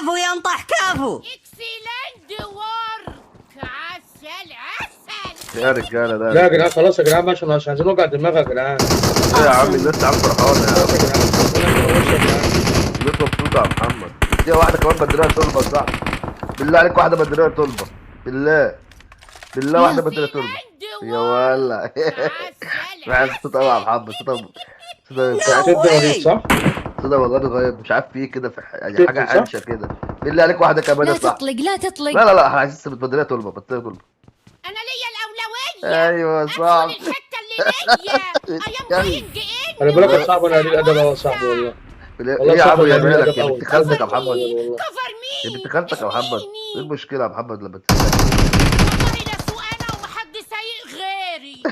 كفو ينطح كفو. اكسلنت ورك. عسل عسل يا رجاله ده لا يا جدعان خلاص يا جدعان ماشي، مش عايزين نوجع دماغ يا جدعان. ايه يا عم الناس يا عم فرحانه يا خلاص عم. يا جدعان الناس مبسوطه يا محمد. دي واحده كمان بدريه طلبه صح؟ بالله عليك واحده بدريه طلبه. بالله واحده بدريه طلبه. يا ولا بحب صوت قوي يا محمد. انت وليد صح؟ صوت والله اتغير مش عارف فيه كده يعني صح؟ حاجه حنشه كده. بالله عليك واحده كمان لا صح؟ تطلق لا تطلق. لا احنا عايزين بدريه طلبه انا ليا الاولويه. ايوه ادخل صح. الحته اللي ليا. I am going in. خلي بالك يا صاحبي انا قليل ادب قوي يا صاحبي والله. ايه يا عم يا قليل مالك ادب يا قوي. بنت خالتك يا محمد. كفر يا مين؟ بنت خالتك يا محمد. ايه المشكله يا محمد لما والله لا سوق انا ومحد سايق غيري.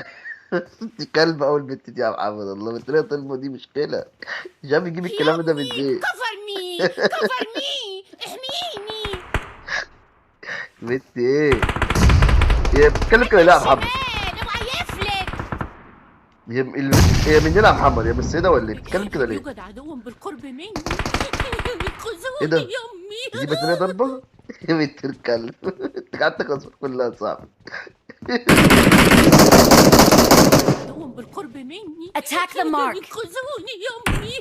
دي كلب اول بنت دي يا محمد والله بتلاقي طلبه دي مشكله. مش عارف يجيب الكلام ده من ايه. كفر مين؟ كفر مين؟ احميني. بنت ايه؟ هي بتتكلم كده ليه يا محمد؟ اوعى يفلت. هي مننا يا محمد؟ هي من السيده ولا ايه؟ بتتكلم كده ليه؟ يوجد عدو بالقرب مني. ايه ده؟ خذوني يا دي امي. بتلاقي ضربه؟ يا بنت الكلب انت قعدت اصفر كلها صعبه. عدو بالقرب مني. Attack the mark. خذوني يا امي.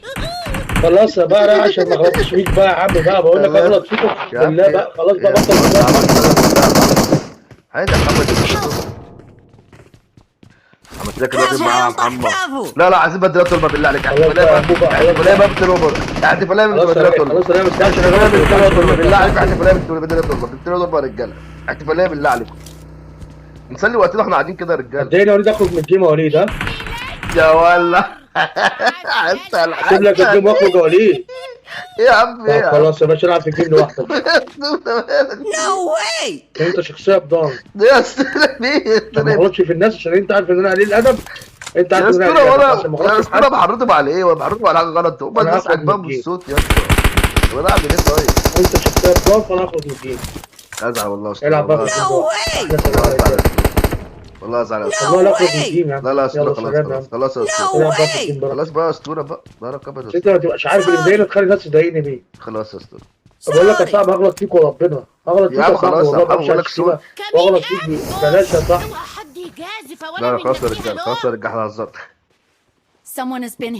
خلاص بقى انا عشان ما غلطتش فيك بقى يا عم بقى بقول لك اغلط فيك بالله بقى خلاص بقى بطل عادي يا محمد. عملت لك الراجل معاه يا محمد. لا عايزين بدريه طلبه بالله عليك. احتفاليه بقى بتلوبر. احتفاليه بدريه طلبه. خلاص انا مستعجل. احتفاليه بدريه طلبه بالله عليك. احتفاليه بدريه طلبه يا رجاله. احتفاليه بالله عليكم. نسلي وقتنا واحنا قاعدين كده يا رجاله. اديني يا وليد اخرج من الجيم يا وليد ها. يا ولا سيب لك الجيم واخرج يا وليد. ايه يا عم ايه؟ خلاص يا باشا العب في الجيم لوحدك. No way. انت شخصيه بضان. يا استاذ مين؟ ما تغلطش في الناس عشان انت عارف ان انا قليل الادب. انت عارف ان انا يا قليل الادب عشان ما اسطوره اغلطش في انا حد. بحرضهم على ايه؟ بحرضهم على حاجه غلط. هم أنا الناس هاخد عاجباهم من الجيم. الصوت يا اسطى. طب انا اعمل ايه طيب؟ انت شخصيه بضان فانا هاخد من الجيم. ازعل والله يا اسطى. العب بقى. No way. والله ازعل يا اسطى. والله لا اخرج من الجيم يا عم. لا يا اسطوره يلا خلاص سلام يا عم. خلاص يا No اسطوره. العب بقى في الجيم way. بقى. خلاص بقى يا اسطوره بقى بارك ابدا. انت ما تبقاش عارف اللي مضايقني تخلي الناس تضايقني بيه. خلاص يا اسطوره. بقول لك يا صاحبي هغلط فيك وربنا هغلط فيك يا عم يا صاحبي خلاص يا والله محمد مش بقول لك هسيبك واغلط فيك بلاش يا صاحبي. اوعى حد يجازف ولا لا من خلاص يا نفسها رجاله لون. خلاص يا رجاله احنا هزرنا. Someone has been